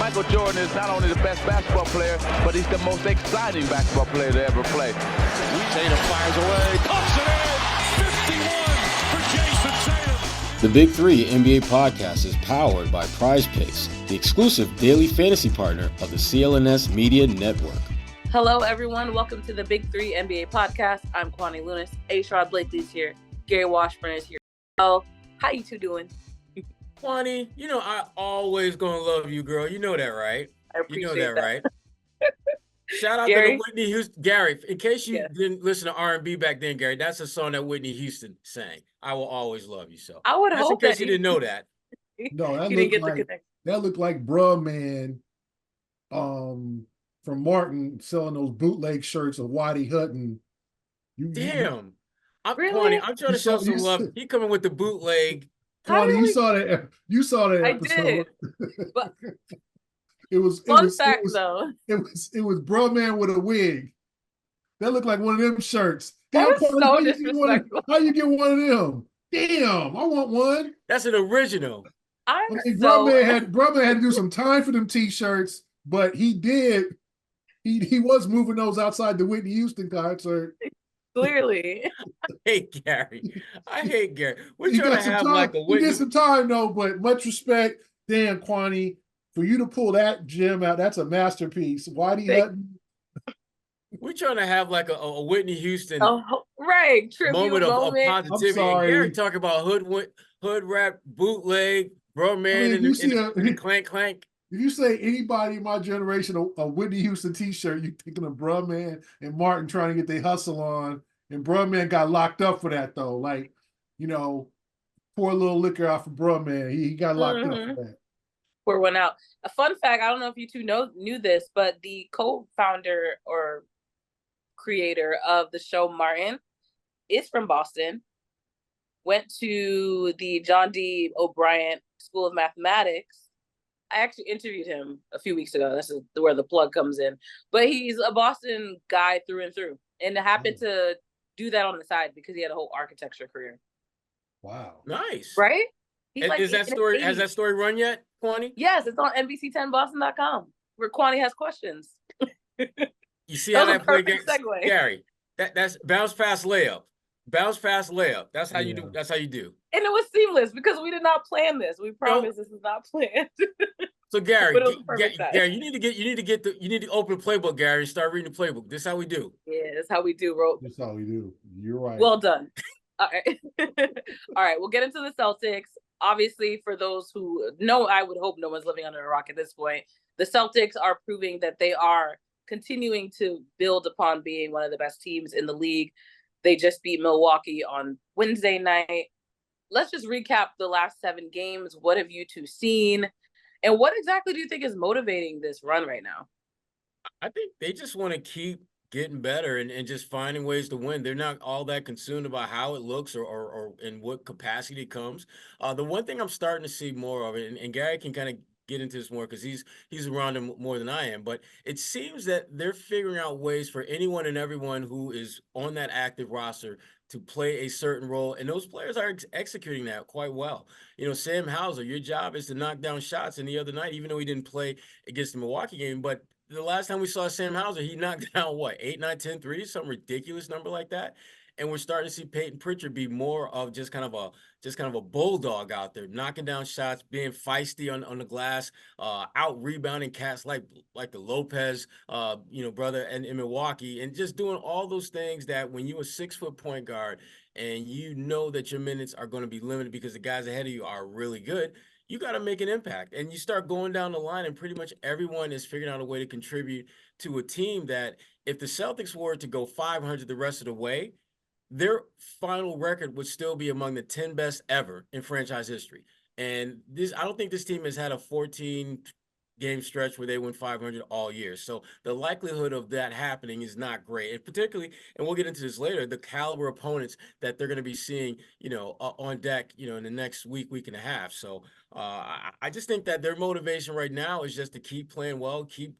Michael Jordan is not only the best basketball player, but he's the most exciting basketball player to ever play. Tatum fires away, pumps it in, 51 for Jason Tatum. The Big Three NBA podcast is powered by PrizePicks, the exclusive daily fantasy partner of the CLNS Media Network. Hello, everyone. Welcome to the Big Three NBA podcast. I'm Kwani Lunis. Sherrod Blakely is here. Gary Washburn is here. Oh, how you two doing? Kwani, you know I always gonna love you, girl. You know that, right? I appreciate you know that, right? Shout out Gary? to the Whitney Houston. Gary, in case you didn't listen to R&B back then, Gary, that's a song that Whitney Houston sang. I will always love you. So I would that's hope in case that you didn't know that. No, that you didn't get the connection. That looked like Bruh Man from Martin selling those bootleg shirts of Waddy Hutton. Damn. Really? Kwani, I'm trying to show some love. He coming with the bootleg. Kwani, you saw that I episode. did. But it was though. It was Bruh Man with a wig. That looked like one of them shirts. That Damn, was Kwani, so disrespectful. how you get one of them? Damn, I want one. That's an original. Bruh Man had to do some time for them t-shirts, but he was moving those outside the Whitney Houston concert. Clearly. I hate Gary. We're trying to have like a Whitney. He did some time though, but much respect, Dan Kwani, for you to pull that gem out. That's a masterpiece. Waddy Hutton. We're trying to have like a Whitney Houston right. moment of positivity. I'm sorry. And Gary talk about hood rap, bootleg, Bro Man, and the clank clank. If you say anybody in my generation a Whitney Houston t-shirt, you're thinking of Bruh Man and Martin trying to get their hustle on. And Bruh Man got locked up for that though. Like, pour a little liquor out for Bruh Man. He got locked up for that. Pour one out. A fun fact, I don't know if you two knew this, but the co-founder or creator of the show, Martin, is from Boston. Went to the John D. O'Brien School of Mathematics. I actually interviewed him a few weeks ago. This is where the plug comes in. But he's a Boston guy through and through. And happened to do that on the side because he had a whole architecture career. Wow. Nice. Right? Has that story run yet, Kwani? Yes, it's on NBC10Boston.com where Kwani has questions. You see how that play segue. Gary, that's bounce pass layup. Bounce pass layup. That's how you do. That's how you do. And it was seamless because we did not plan this. We promise this is not planned. So Gary, Gary, you need to open the playbook, Gary, and start reading the playbook. This is how we do. Yeah, that's how we do, bro. That's how we do. You're right. Well done. All right. All right, we'll get into the Celtics. Obviously, for those who know, I would hope no one's living under a rock at this point. The Celtics are proving that they are continuing to build upon being one of the best teams in the league. They just beat Milwaukee on Wednesday night. Let's just recap the last 7 games. What have you two seen? And what exactly do you think is motivating this run right now? I think they just want to keep getting better and just finding ways to win. They're not all that consumed about how it looks or in what capacity it comes. The one thing I'm starting to see more of it, and Gary can kind of get into this more because he's around them more than I am, but it seems that they're figuring out ways for anyone and everyone who is on that active roster to play a certain role, and those players are executing that quite well. Sam Hauser, your job is to knock down shots, and the other night, even though he didn't play against the Milwaukee game, but the last time we saw Sam Hauser, he knocked down 8, 9, 10 threes, some ridiculous number like that. And we're starting to see Peyton Pritchard be more of just kind of a bulldog out there, knocking down shots, being feisty on the glass, out rebounding cats like the Lopez, brother in Milwaukee, and just doing all those things that when you're a 6-foot point guard and you know that your minutes are going to be limited because the guys ahead of you are really good, you got to make an impact. And you start going down the line, and pretty much everyone is figuring out a way to contribute to a team that if the Celtics were to go 500 the rest of the way, their final record would still be among the 10 best ever in franchise history. And I don't think this team has had a 14-game stretch where they win 500 all year. So the likelihood of that happening is not great. And particularly, and we'll get into this later, the caliber opponents that they're going to be seeing, on deck, in the next week and a half. So I just think that their motivation right now is just to keep playing well, keep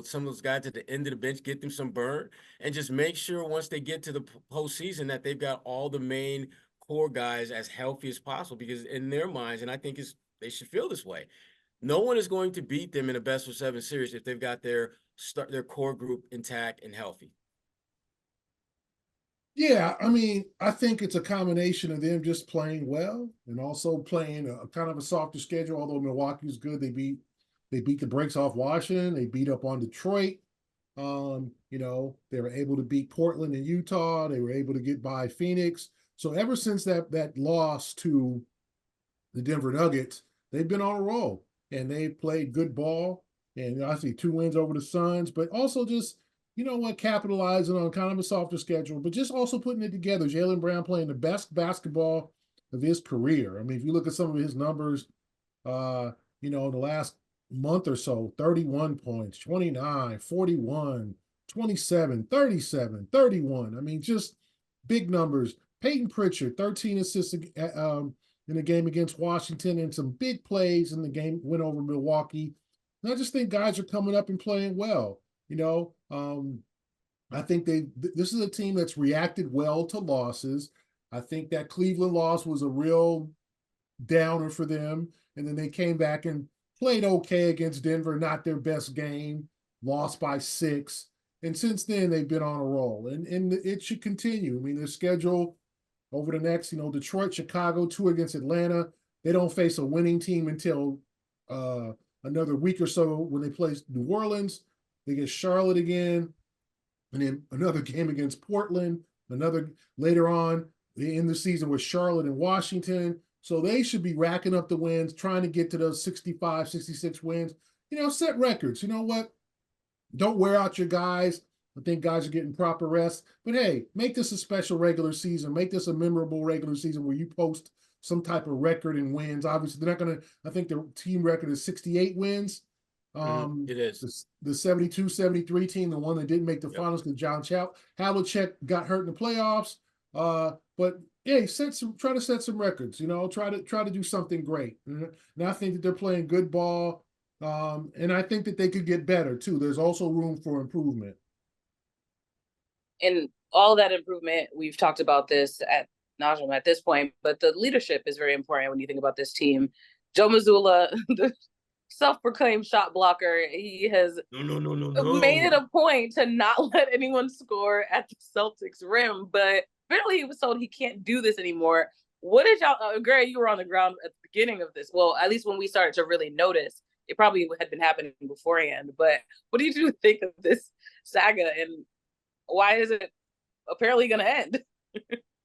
some of those guys at the end of the bench, get them some burn, and just make sure once they get to the postseason that they've got all the main core guys as healthy as possible, because in their minds, and I think they should feel this way, No one is going to beat them in a best of 7 series if they've got their core group intact and healthy. Yeah, I mean, I think it's a combination of them just playing well and also playing a kind of a softer schedule. Although Milwaukee's good, they beat the brakes off Washington. They beat up on Detroit. They were able to beat Portland and Utah. They were able to get by Phoenix. So ever since that loss to the Denver Nuggets, they've been on a roll and they've played good ball. And I see 2 wins over the Suns, but also just capitalizing on kind of a softer schedule, but just also putting it together. Jaylen Brown playing the best basketball of his career. I mean, if you look at some of his numbers, in the last month or so, 31 points, 29, 41, 27, 37, 31. I mean, just big numbers. Peyton Pritchard, 13 assists in the game against Washington and some big plays in the game, went over Milwaukee. And I just think guys are coming up and playing well. I think this is a team that's reacted well to losses. I think that Cleveland loss was a real downer for them. And then they came back and played okay against Denver, not their best game, lost by 6. And since then, they've been on a roll. And it should continue. I mean, their schedule over the next, Detroit, Chicago, 2 against Atlanta. They don't face a winning team until another week or so when they play New Orleans. They get Charlotte again, and then another game against Portland, another later on in the season with Charlotte and Washington. So they should be racking up the wins, trying to get to those 65, 66 wins. Set records. You know what? Don't wear out your guys. I think guys are getting proper rest. But hey, make this a special regular season. Make this a memorable regular season where you post some type of record and wins. Obviously, they're not going to, I think the team record is 68 wins. It is. The 72-73 team, the one that didn't make the finals because John Havlicek got hurt in the playoffs. But hey, try to set some records, try to do something great. And I think that they're playing good ball. And I think that they could get better too. There's also room for improvement. And all that improvement, we've talked about this at nauseam at this point, but the leadership is very important when you think about this team. Joe Mazzulla, the self-proclaimed shot blocker, he has made it a point to not let anyone score at the Celtics rim, but apparently he was told he can't do this anymore. What did y'all, Gray, you were on the ground at the beginning of this. Well, at least when we started to really notice, it probably had been happening beforehand, but what did you think of this saga and why is it apparently going to end?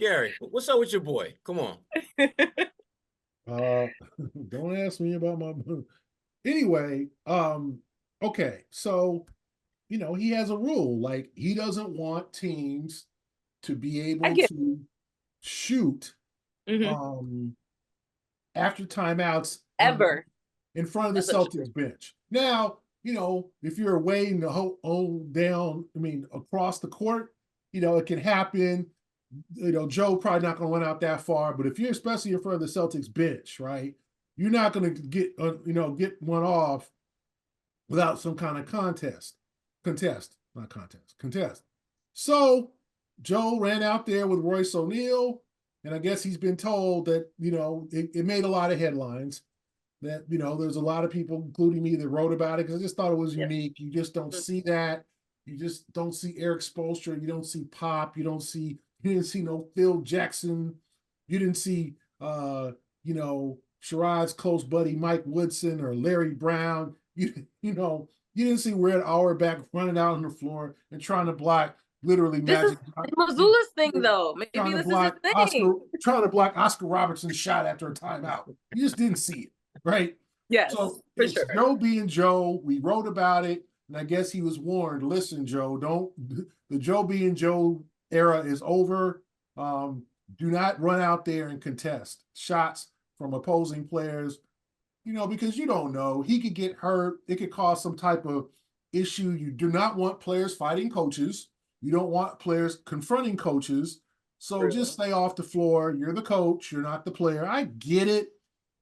Gary, what's up with your boy? Come on. Don't ask me about my anyway. Okay, so he has a rule, like he doesn't want teams to be able to shoot after timeouts ever in front of the Celtics bench. Now, if you're away in the whole down, across the court, it can happen. Joe probably not going to run out that far, but if you're especially in front of the Celtics bench, right, you're not going to get one off without some kind of contest. So Joe ran out there with Royce O'Neal, and I guess he's been told that, it made a lot of headlines. That, there's a lot of people, including me, that wrote about it because I just thought it was unique. You just don't see that. You just don't see Eric Spoelstra. You don't see Pop. You didn't see no Phil Jackson. You didn't see, Sherrod's close buddy Mike Woodson or Larry Brown. You didn't see Red Auerbach running out on the floor and trying to block literally Magic. Mazzulla's thing, though. Maybe this is his thing. Trying to block Oscar Robertson's shot after a timeout. You just didn't see it. Right. Yes. So for it's sure. Joe being Joe. We wrote about it, and I guess he was warned. Listen, Joe, the Joe being Joe era is over. Do not run out there and contest shots from opposing players. Because you don't know. He could get hurt. It could cause some type of issue. You do not want players fighting coaches. You don't want players confronting coaches. So just stay off the floor. You're the coach. You're not the player. I get it.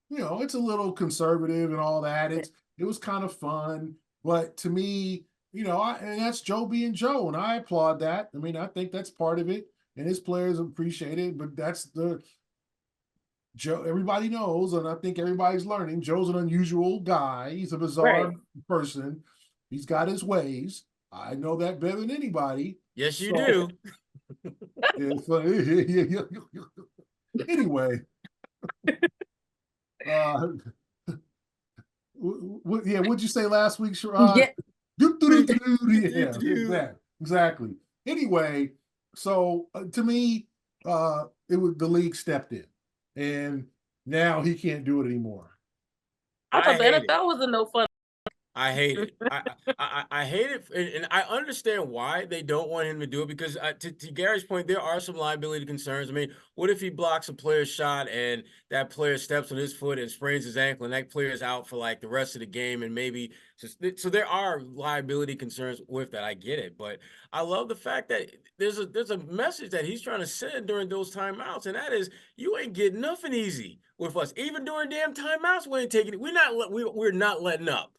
It's a little conservative and all that. It was kind of fun, but to me, and that's Joe being Joe, and I applaud that. I think that's part of it, and his players appreciate it. But that's Joe, everybody knows, and I think everybody's learning, Joe's an unusual guy. He's a bizarre Right. person. He's got his ways. I know that better than anybody. Yes, you So, do. it's anyway. What'd you say last week, Sherrod? Yeah. Yeah, exactly. Anyway, so to me, it was the league stepped in, and now he can't do it anymore. I thought the hate it. NFL was a no fun. I hate it. I hate it, and I understand why they don't want him to do it because to Gary's point, there are some liability concerns. I mean, what if he blocks a player's shot and that player steps on his foot and sprains his ankle, and that player is out for like the rest of the game, and maybe so there are liability concerns with that. I get it, but I love the fact that there's a message that he's trying to send during those timeouts, and that is you ain't getting nothing easy with us, even during damn timeouts. We ain't taking it. We're not letting up.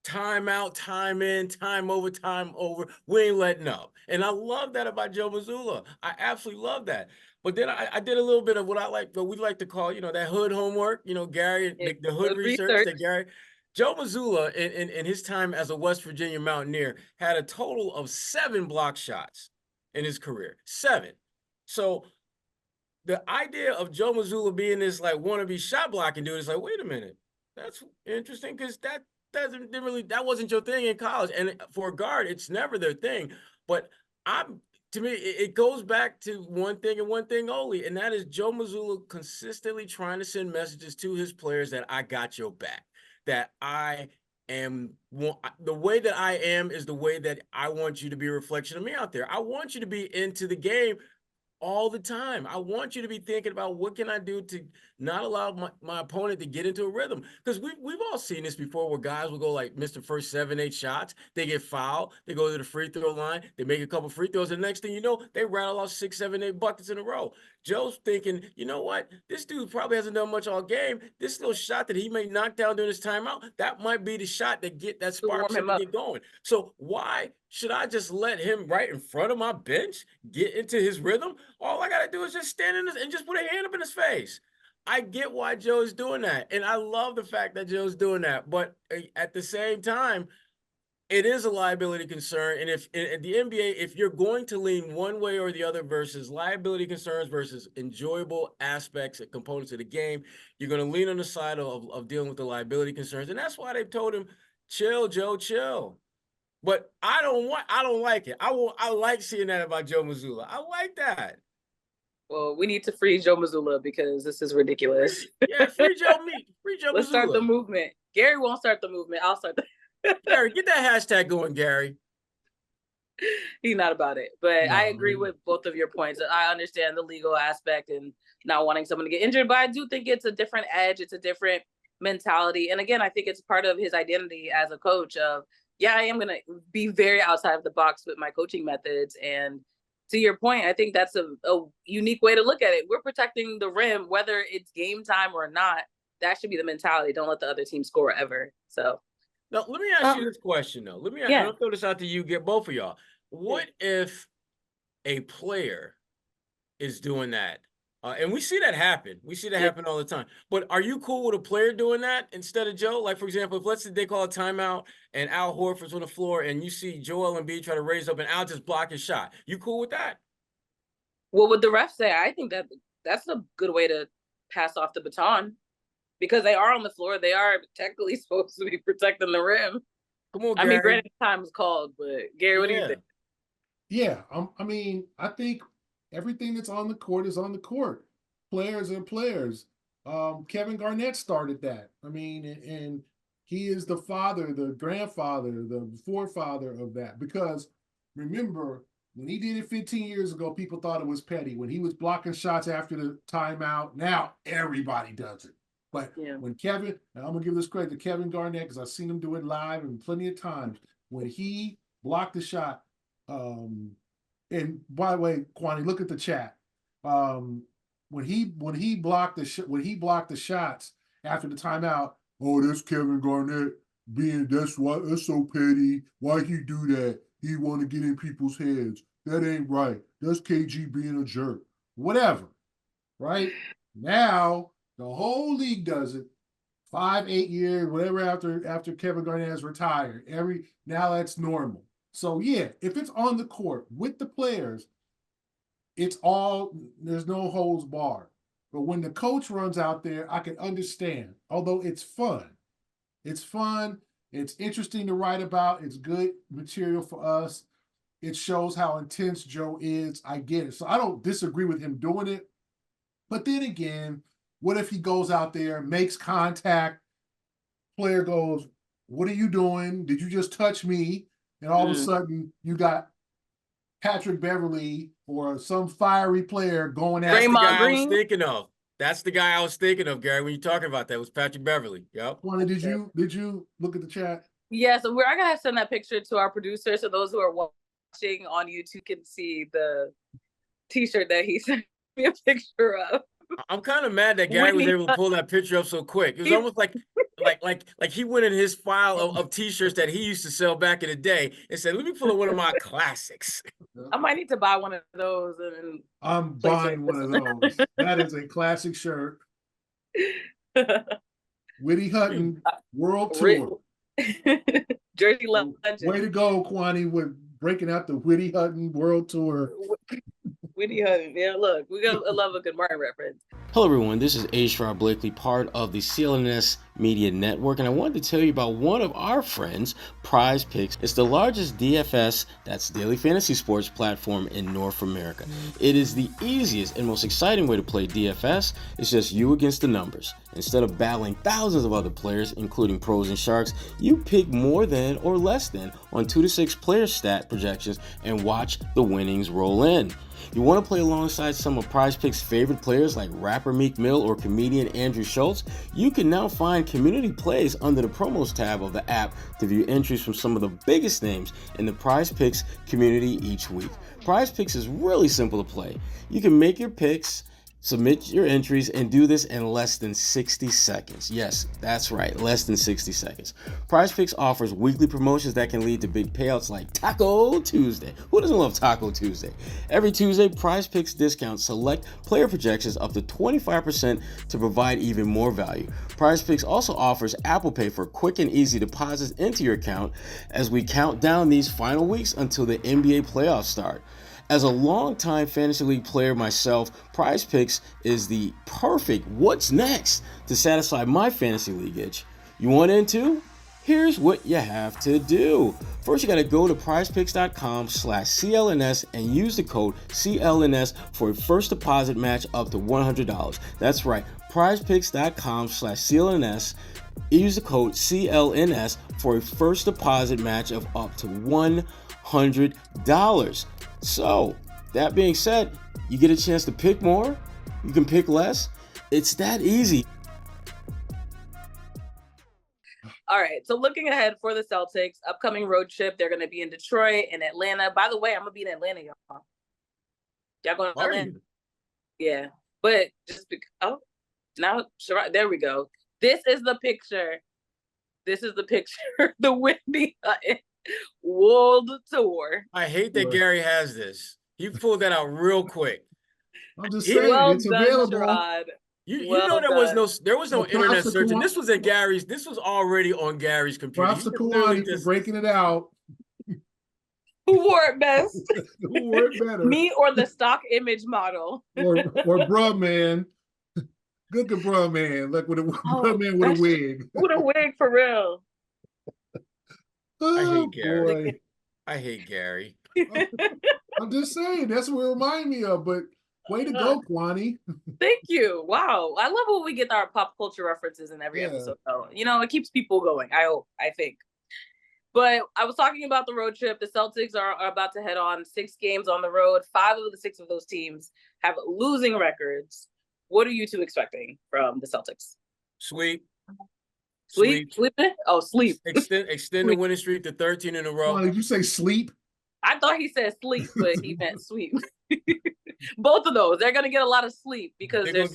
Time out, time in, time over. We ain't letting up. And I love that about Joe Mazzulla. I absolutely love that. But then I did a little bit of what we like to call, that hood homework, Gary, the hood research that Gary. Joe Mazzulla, in his time as a West Virginia Mountaineer, had a total of 7 block shots in his career. 7. So the idea of Joe Mazzulla being this like wannabe shot blocking dude is like, wait a minute. That's interesting because that wasn't your thing in college, and for a guard, it's never their thing. But to me, it goes back to one thing and one thing only, and that is Joe Mazzulla consistently trying to send messages to his players that I got your back, that I am the way that I am is the way that I want you to be a reflection of me out there. I want you to be into the game all the time. I want you to be thinking about what can I do to not allow my opponent to get into a rhythm. Because we've all seen this before where guys will go like miss the first 7-8 shots. They get fouled. They go to the free throw line. They make a couple free throws. And the next thing you know, they rattle off 6, 7, 8 buckets in a row. Joe's thinking, you know what? This dude probably hasn't done much all game. This little shot that he may knock down during his timeout, that might be the shot that sparks him to get going. So why should I just let him right in front of my bench get into his rhythm? All I got to do is just stand in and just put a hand up in his face. I get why Joe's doing that. And I love the fact that Joe's doing that. But at the same time, it is a liability concern. And if in the NBA, if you're going to lean one way or the other versus liability concerns versus enjoyable aspects and components of the game, you're going to lean on the side of dealing with the liability concerns. And that's why they've told him, chill, Joe, chill. But I don't like it. I like seeing that about Joe Mazzulla. I like that. Well, we need to free Joe Mazzulla because this is ridiculous. Yeah, free Joe Mazzulla. Let's start the movement. Gary won't start the movement. I'll start the Gary, get that hashtag going, Gary. He's not about it. But no, I agree with both of your points. I understand the legal aspect and not wanting someone to get injured, but I do think it's a different edge. It's a different mentality. And again, I think it's part of his identity as a coach of, yeah, I am going to be very outside of the box with my coaching methods. And to your point, I think that's a unique way to look at it. We're protecting the rim, whether it's game time or not. That should be the mentality. Don't let the other team score ever. So now let me ask you this question, though. I'll throw this out to you, get both of y'all. What if a player is doing that? And we see that happen. We see that happen all the time. But are you cool with a player doing that instead of Joe? Like, for example, if let's say they call a timeout and Al Horford's on the floor and you see Joel Embiid try to raise up and Al just block his shot. You cool with that? What would the ref say? I think that's a good way to pass off the baton because they are on the floor. They are technically supposed to be protecting the rim. Come on, Gary. I mean, granted, time is called, but Gary, what do you think? Yeah, I mean, I think everything that's on the court is on the court. Players are players. Kevin Garnett started that. I mean, and he is the father, the grandfather, the forefather of that. Because remember, when he did it 15 years ago, people thought it was petty. When he was blocking shots after the timeout, now everybody does it. But when Kevin, and I'm going to give this credit to Kevin Garnett because I've seen him do it live and plenty of times, when he blocked the shot, and by the way, Kwani, look at the chat. When he blocked the shots after the timeout, oh, that's Kevin Garnett that's so petty. Why he do that? He want to get in people's heads. That ain't right. That's KG being a jerk. Whatever. Right? Now The whole league does it. 5, 8 years, whatever after Kevin Garnett has retired. Now that's normal. So yeah, if it's on the court with the players, there's no holds barred. But when the coach runs out there, I can understand. Although it's fun. It's fun. It's interesting to write about. It's good material for us. It shows how intense Joe is. I get it. So I don't disagree with him doing it. But then again, what if he goes out there, makes contact, player goes, "What are you doing? Did you just touch me?" And all of a sudden you got Patrick Beverly or some fiery player going at That's the guy Green? I was thinking of. That's the guy I was thinking of, Gary, when you're talking about that. It was Patrick Beverly. Yep. Kwani, did you look at the chat? Yeah, so we're gonna have to send that picture to our producer so those who are watching on YouTube can see the t-shirt that he sent me a picture of. I'm kind of mad that Gary was able to pull that picture up so quick. It was almost like he went in his file of t-shirts that he used to sell back in the day and said, "Let me pull up one of my classics." I might need to buy one of those and I'm buying one of those. That is a classic shirt. Whitty Hutton World Tour. Jersey legend. Way to go, Kwani, with breaking out the Whitty Hutton World Tour. Whitty Hutton. Yeah, look, we gotta love a good Martin reference. Hello everyone, this is Sherrod Blakely, part of the CLNS Media Network, and I wanted to tell you about one of our friends, PrizePicks. It's the largest DFS, that's daily fantasy sports platform in North America. It is the easiest and most exciting way to play DFS. It's just you against the numbers. Instead of battling thousands of other players, including pros and sharks, you pick more than or less than on 2 to 6 player stat projections and watch the winnings roll in. You want to play alongside some of PrizePicks' favorite players like rapper Meek Mill or comedian Andrew Schultz? You can now find community plays under the promos tab of the app to view entries from some of the biggest names in the PrizePicks community each week. PrizePicks is really simple to play. You can make your picks, submit your entries, and do this in less than 60 seconds. Yes, that's right, less than 60 seconds. PrizePicks offers weekly promotions that can lead to big payouts like Taco Tuesday. Who doesn't love Taco Tuesday? Every Tuesday, PrizePicks discounts select player projections up to 25% to provide even more value. PrizePicks also offers Apple Pay for quick and easy deposits into your account as we count down these final weeks until the NBA playoffs start. As a longtime fantasy league player myself, PrizePicks is the perfect what's next to satisfy my fantasy league itch. You want in too? Here's what you have to do. First, you got to go to prizepicks.com/CLNS and use the code CLNS for a first deposit match up to $100. That's right, prizepicks.com/CLNS. Use the code CLNS for a first deposit match of up to $100. So, that being said, you get a chance to pick more, you can pick less. It's that easy. All right, so looking ahead for the Celtics, upcoming road trip, they're going to be in Detroit and Atlanta. By the way, I'm going to be in Atlanta, y'all. Y'all going to Atlanta? Yeah, but just because, now, there we go. This is the picture. The Whitney Hutton World Tour. I hate that Gary has this. He pulled that out real quick. I'm just saying, it's available. Sherrod. You know there was no internet searching. This was already on Gary's computer. Props to Kwani for breaking it out. Who wore it best? Who wore it better? Me or the stock image model? or bruh man. Good bruh man. Look, bruh man with a wig. With a wig for real. I hate Gary. I hate Gary. I'm just saying, that's what it reminded me of, but way to go, Kwani. Thank you. Wow. I love when we get our pop culture references in every episode. So, it keeps people going, I think. But I was talking about the road trip. The Celtics are about to head on 6 games on the road. 5 of the 6 of those teams have losing records. What are you two expecting from the Celtics? Sweep. Sleep? Oh, sleep. Extend the winning streak to 13 in a row. Did you say sleep? I thought he said sleep, but he meant sweep. Both of those, they're gonna get a lot of sleep because they're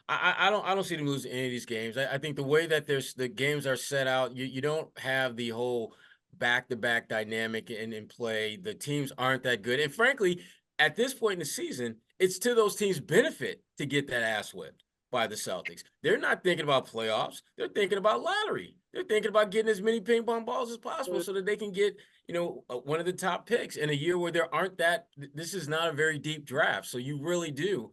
I don't see them losing any of these games. I think the way that the games are set out, you don't have the whole back-to-back dynamic in play. The teams aren't that good, and frankly, at this point in the season, it's to those teams' benefit to get that ass whipped. by the Celtics. They're not thinking about playoffs. They're thinking about lottery. They're thinking about getting as many ping pong balls as possible so that they can get, one of the top picks in a year where this is not a very deep draft. So you really do.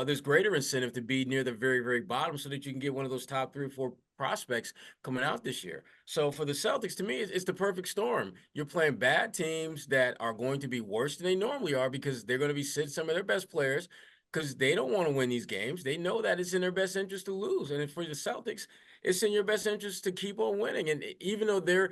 There's greater incentive to be near the very, very bottom so that you can get one of those top 3 or 4 prospects coming out this year. So for the Celtics, to me, it's the perfect storm. You're playing bad teams that are going to be worse than they normally are because they're going to be sitting some of their best players because they don't want to win these games. They know that it's in their best interest to lose. And for the Celtics, it's in your best interest to keep on winning. And even though they're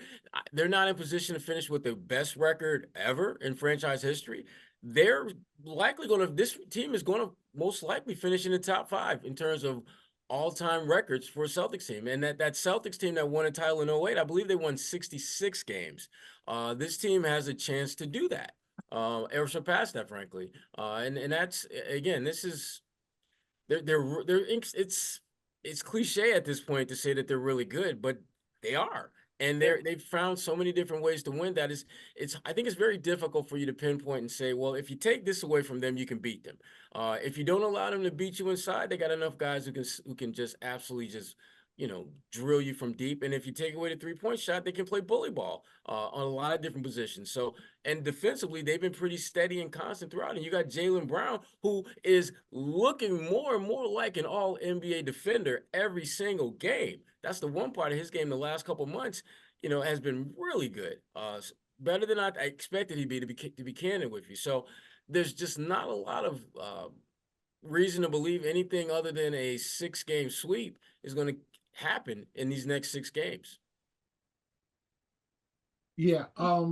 not in position to finish with the best record ever in franchise history, they're likely this team is going to most likely finish in the top 5 in terms of all-time records for a Celtics team. And that Celtics team that won a title in 2008, I believe they won 66 games. This team has a chance to do that. Or surpass that, frankly. And that's, again, this is it's cliche at this point to say that they're really good, but they are. And they've found so many different ways to win that I think it's very difficult for you to pinpoint and say, well, if you take this away from them, you can beat them. If you don't allow them to beat you inside, they got enough guys who can just absolutely just drill you from deep. And if you take away the 3-point shot, they can play bully ball on a lot of different positions. So, and defensively, they've been pretty steady and constant throughout. And you got Jaylen Brown, who is looking more and more like an all NBA defender every single game. That's the one part of his game the last couple months, has been really good. Better than I expected he'd be, to be candid with you. So there's just not a lot of reason to believe anything other than a 6-game sweep is going to happen in these next 6 games. Yeah, I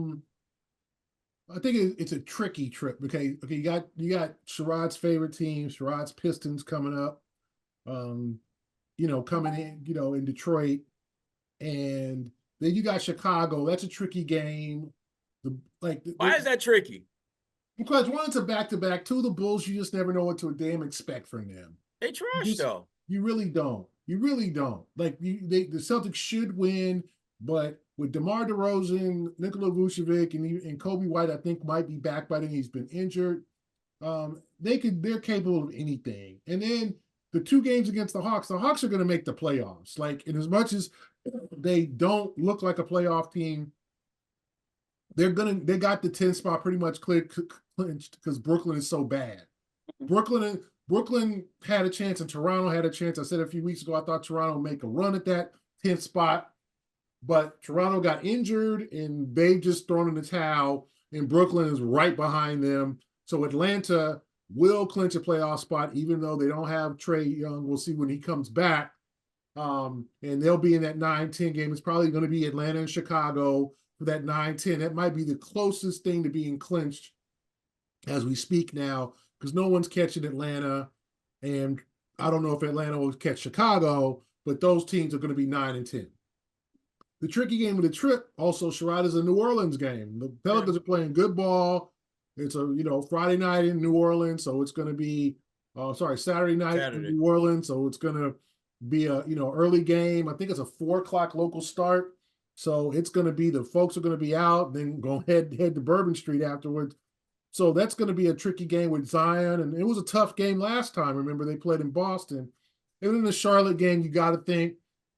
think it's a tricky trip. Okay, you got Sherrod's favorite team, Sherrod's Pistons coming up. Coming in Detroit, and then you got Chicago. That's a tricky game. Why is that tricky? Because one, it's a back-to-back. 2 of the Bulls, you just never know what to damn expect from them. They trash though. You really don't. You really don't. The Celtics should win, but with DeMar DeRozan, Nikola Vucevic, and Kobe White, I think might be back by then. He's been injured. They're capable of anything. And then the 2 games against the Hawks are going to make the playoffs. And as much as they don't look like a playoff team, they got the 10th spot pretty much clinched because Brooklyn is so bad. Brooklyn had a chance and Toronto had a chance. I said a few weeks ago, I thought Toronto would make a run at that 10th spot, but Toronto got injured and they've just thrown in the towel, and Brooklyn is right behind them. So Atlanta will clinch a playoff spot, even though they don't have Trae Young. We'll see when he comes back. And they'll be in that 9-10 game. It's probably going to be Atlanta and Chicago for that 9-10. That might be the closest thing to being clinched as we speak now, because no one's catching Atlanta. And I don't know if Atlanta will catch Chicago, but those teams are going to be 9-10. The tricky game of the trip, also, Sherrod, is a New Orleans game. The Pelicans are playing good ball. It's a Friday night in New Orleans, so it's going to be Saturday night in New Orleans, so it's going to be a early game. I think it's a 4:00 local start, so it's going to be the folks are going to be out, then go head to Bourbon Street afterwards. So that's going to be a tricky game with Zion, and it was a tough game last time. Remember, they played in Boston. And in the Charlotte game, you got to think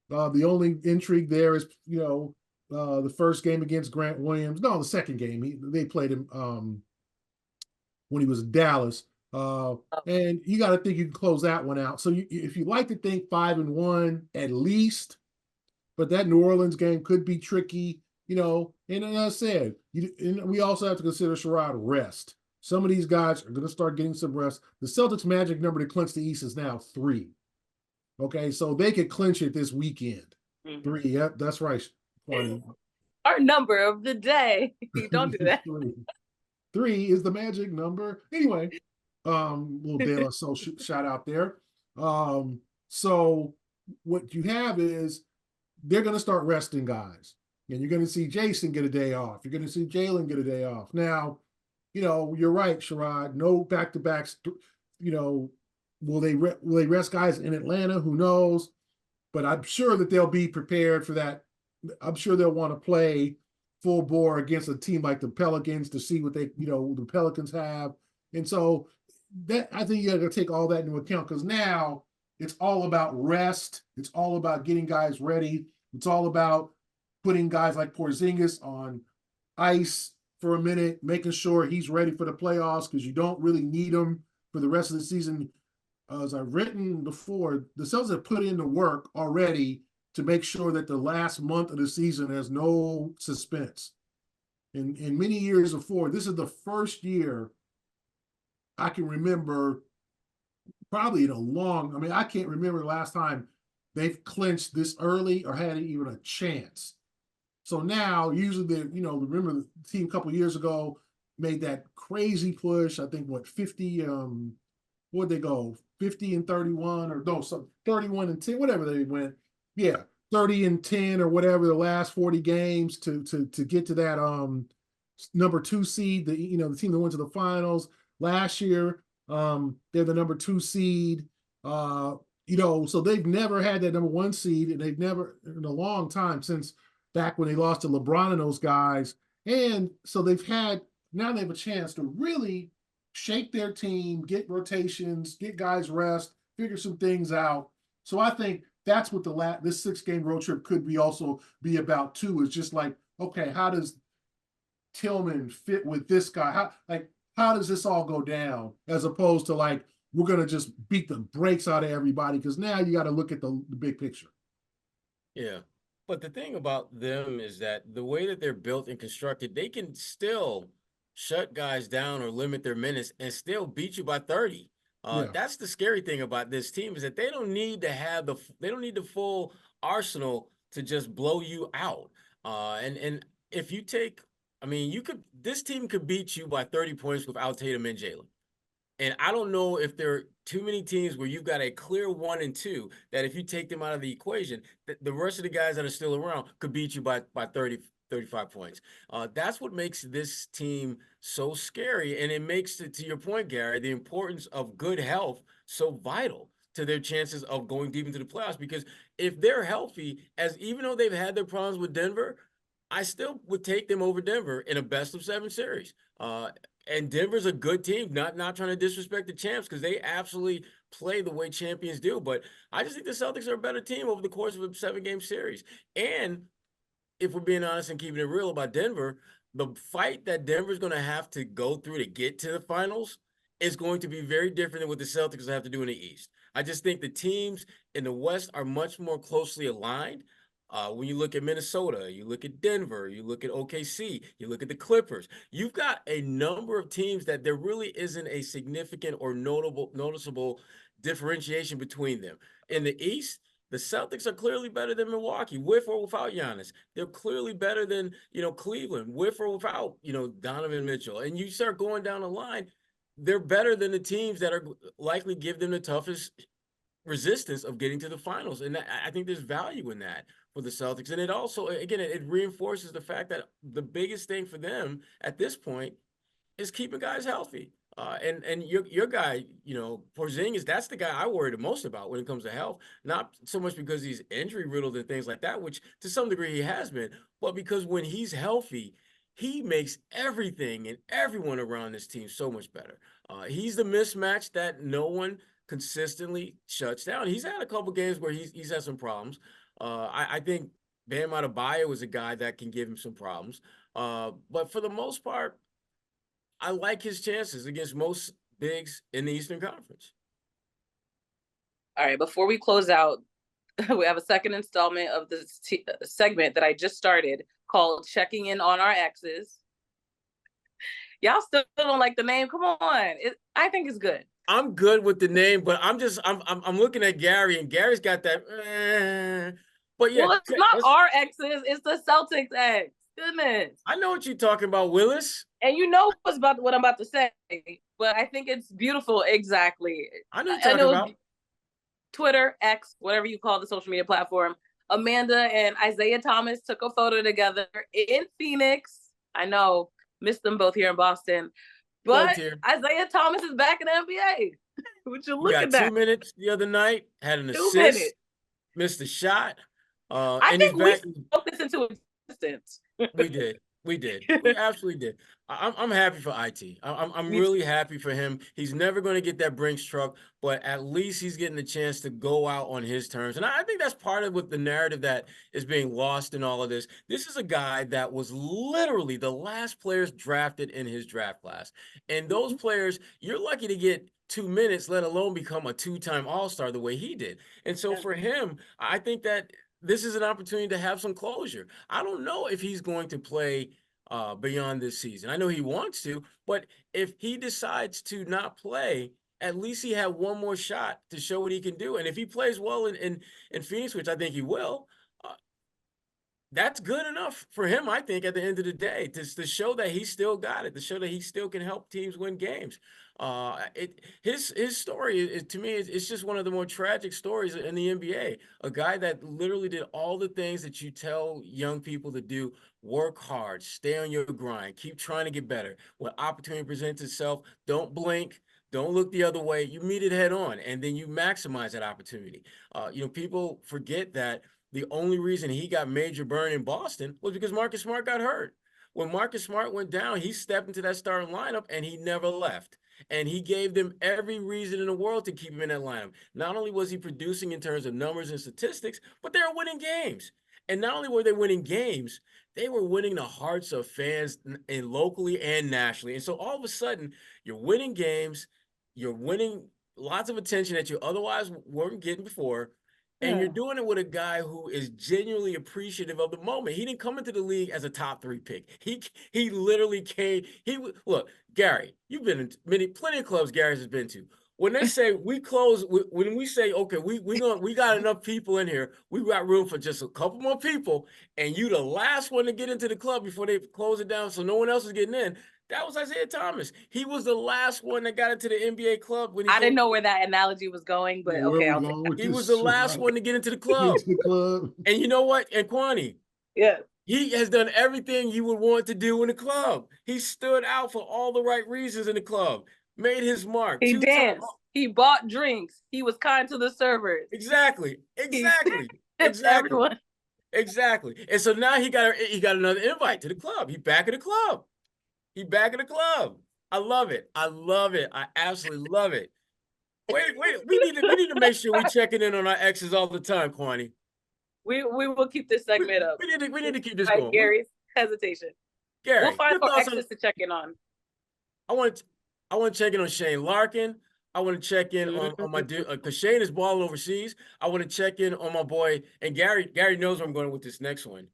the only intrigue there is the first game against Grant Williams. No, the second game they played him when he was in Dallas. And you got to think you can close that one out. So if you like to think 5-1 at least, but that New Orleans game could be tricky, and as I said, we also have to consider Sherrod rest. Some of these guys are going to start getting some rest. The Celtics magic number to clinch the East is now 3. Okay, so they could clinch it this weekend. 3, yep, that's right. Our number of the day. Don't do that. 3 is the magic number. Anyway, little De La Soul shout out there. So what you have is they're going to start resting guys. And you're going to see Jason get a day off. You're going to see Jalen get a day off. Now, you're right, Sherrod. No back-to-backs. Will they rest guys in Atlanta? Who knows? But I'm sure that they'll be prepared for that. I'm sure they'll want to play full bore against a team like the Pelicans to see what the Pelicans have. And so that I think you got to take all that into account, because now it's all about rest. It's all about getting guys ready. It's all about putting guys like Porzingis on ice for a minute, making sure he's ready for the playoffs because you don't really need him for the rest of the season. As I've written before, the Celtics have put in the work already to make sure that the last month of the season has no suspense. In many years before, this is the first year I can remember, probably in a long, I mean, I can't remember the last time they've clinched this early or had even a chance. So now, usually, remember the team a couple of years ago made that crazy push. I think, 50, what'd they go? 50 and 31, or no, so 31 and 10, whatever they went. Yeah, 30 and 10 or whatever, the last 40 games to get to that number 2 seed, the team that went to the finals last year. They're the number 2 seed. So they've never had that number 1 seed, and they've never in a long time since back when they lost to LeBron and those guys. And so now they have a chance to really shape their team, get rotations, get guys rest, figure some things out. So I think that's what this 6-game road trip could be about too, is just like, okay, how does Tillman fit with this guy? How does this all go down, as opposed to like, we're going to just beat the brakes out of everybody, because now you got to look at the big picture. Yeah. But the thing about them is that the way that they're built and constructed, they can still shut guys down or limit their minutes and still beat you by 30. That's the scary thing about this team, is that they don't need the full arsenal to just blow you out. And if you this team could beat you by 30 points without Tatum and Jalen. And I don't know if there are too many teams where you've got a clear 1 and 2 that if you take them out of the equation, the rest of the guys that are still around could beat you by 30, 35 points. That's what makes this team so scary. And it makes it, to your point, Gary, the importance of good health so vital to their chances of going deep into the playoffs. Because if they're healthy, even though they've had their problems with Denver, I still would take them over Denver in a best-of-7 series. And Denver's a good team, not trying to disrespect the champs, because they absolutely play the way champions do. But I just think the Celtics are a better team over the course of a 7-game series. And if we're being honest and keeping it real about Denver, the fight that Denver's going to have to go through to get to the finals is going to be very different than what the Celtics will have to do in the East. I just think the teams in the West are much more closely aligned. When you look at Minnesota, you look at Denver, you look at OKC, you look at the Clippers, you've got a number of teams that there really isn't a significant or noticeable differentiation between them. In the East, the Celtics are clearly better than Milwaukee, with or without Giannis. They're clearly better than, Cleveland, with or without, Donovan Mitchell. And you start going down the line, they're better than the teams that are likely give them the toughest resistance of getting to the finals. And I think there's value in that for the Celtics. And it also, again, it reinforces the fact that the biggest thing for them at this point is keeping guys healthy. And your guy, Porzingis, that's the guy I worry the most about when it comes to health. Not so much because he's injury riddled and things like that, which to some degree he has been, but because when he's healthy, he makes everything and everyone around this team so much better. He's the mismatch that no one consistently shuts down. He's had a couple games where he's had some problems. I think Bam Adebayo is a guy that can give him some problems. But for the most part, I like his chances against most bigs in the Eastern Conference. All right, before we close out, we have a second installment of this segment that I just started called Checking In on Our Exes. Y'all still don't like the name? Come on. I think it's good. I'm good with the name, but I'm looking at Gary, and Gary's got that. But yeah, well, it's not our exes; it's the Celtics ex. Goodness, I know what you're talking about, Willis. And you know what I'm about to say, but I think it's beautiful. Exactly. I know what you're talking about. Twitter, X, whatever you call the social media platform. Amanda and Isaiah Thomas took a photo together in Phoenix. I know, missed them both here in Boston. But Isaiah Thomas is back in the NBA. Would you look at that? 2 minutes the other night, had an assist, minutes. Missed a shot. I think we spoke this into existence. We did. We did. We absolutely did. I'm happy for IT. I'm really happy for him. He's never going to get that Brinks truck, but at least he's getting the chance to go out on his terms. And I think that's part of what the narrative that is being lost in all of this. This is a guy that was literally the last players drafted in his draft class. And those players, you're lucky to get 2 minutes, let alone become a 2-time All-Star the way he did. And so for him, I think that this is an opportunity to have some closure. I don't know if he's going to play beyond this season. I know he wants to, but if he decides to not play, at least he had one more shot to show what he can do. And if he plays well in Phoenix, which I think he will, that's good enough for him, I think, at the end of the day, to show that he still got it, to show that he still can help teams win games. His story is, to me, it's just one of the more tragic stories in the NBA. A guy that literally did all the things that you tell young people to do: work hard, stay on your grind, keep trying to get better. When opportunity presents itself, don't blink, don't look the other way. You meet it head on, and then you maximize that opportunity. People forget that the only reason he got major burn in Boston was because Marcus Smart got hurt. When Marcus Smart went down, he stepped into that starting lineup and he never left. And he gave them every reason in the world to keep him in that lineup. Not only was he producing in terms of numbers and statistics, but they were winning games. And not only were they winning games, they were winning the hearts of fans locally and nationally. And so all of a sudden, you're winning games, you're winning lots of attention that you otherwise weren't getting before. And you're doing it with a guy who is genuinely appreciative of the moment. He didn't come into the league as a top 3 pick. He literally came. Look, Gary, you've been in plenty of clubs Gary has been to. When they say we close, when we say, okay, we got enough people in here, we got room for just a couple more people, and you the last one to get into the club before they close it down, so no one else is getting in. That was Isaiah Thomas. He was the last one that got into the NBA club. I didn't know where that analogy was going, but okay. He was the last one to get into the club. And you know what? And Kwani, he has done everything you would want to do in the club. He stood out for all the right reasons in the club. Made his mark. He danced. He bought drinks. He was kind to the servers. Exactly. Everyone. Exactly. And so now he got another invite to the club. He's back in the club. I love it. I absolutely love it. Wait. We need to make sure we're checking in on our exes all the time, Kwani. We will keep this segment up. We need to keep this going. Gary's hesitation. Gary, we'll find more exes to check in on. I want to check in on Shane Larkin. I want to check in on my dude, because Shane is balling overseas. I want to check in on my boy, and Gary knows where I'm going with this next one.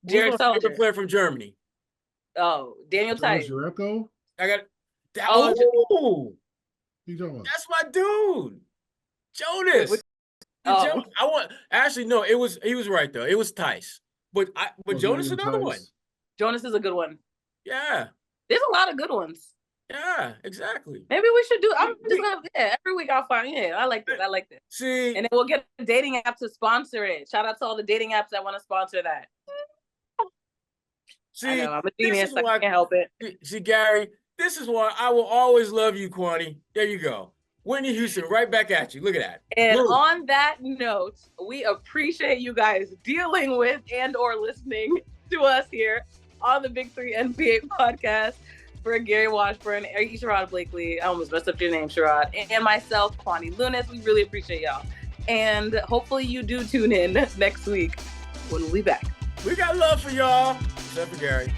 Jared Sullivan, favorite player from Germany. Oh, Daniel Tice. I got that. Oh, that's my dude, Jonas. He was right though. It was Tice, but Jonas is another one. Jonas is a good one. Yeah, there's a lot of good ones. Yeah, exactly. Maybe we should do. I'm just gonna every week I'll find. Yeah, I like this. See, and then we'll get a dating app to sponsor it. Shout out to all the dating apps that want to sponsor that. See, I know, I'm a genius. I can't help it. See, Gary, this is why I will always love you, Kwani. There you go. Whitney Houston, right back at you. Look at that. And on that note, we appreciate you guys dealing with and/or listening to us here on the Big 3 NBA podcast. For Gary Washburn, Sherrod Blakely, I almost messed up your name, Sherrod, and myself, Kwani Lunis. We really appreciate y'all. And hopefully you do tune in next week when we'll be back. We got love for y'all. Except for Gary.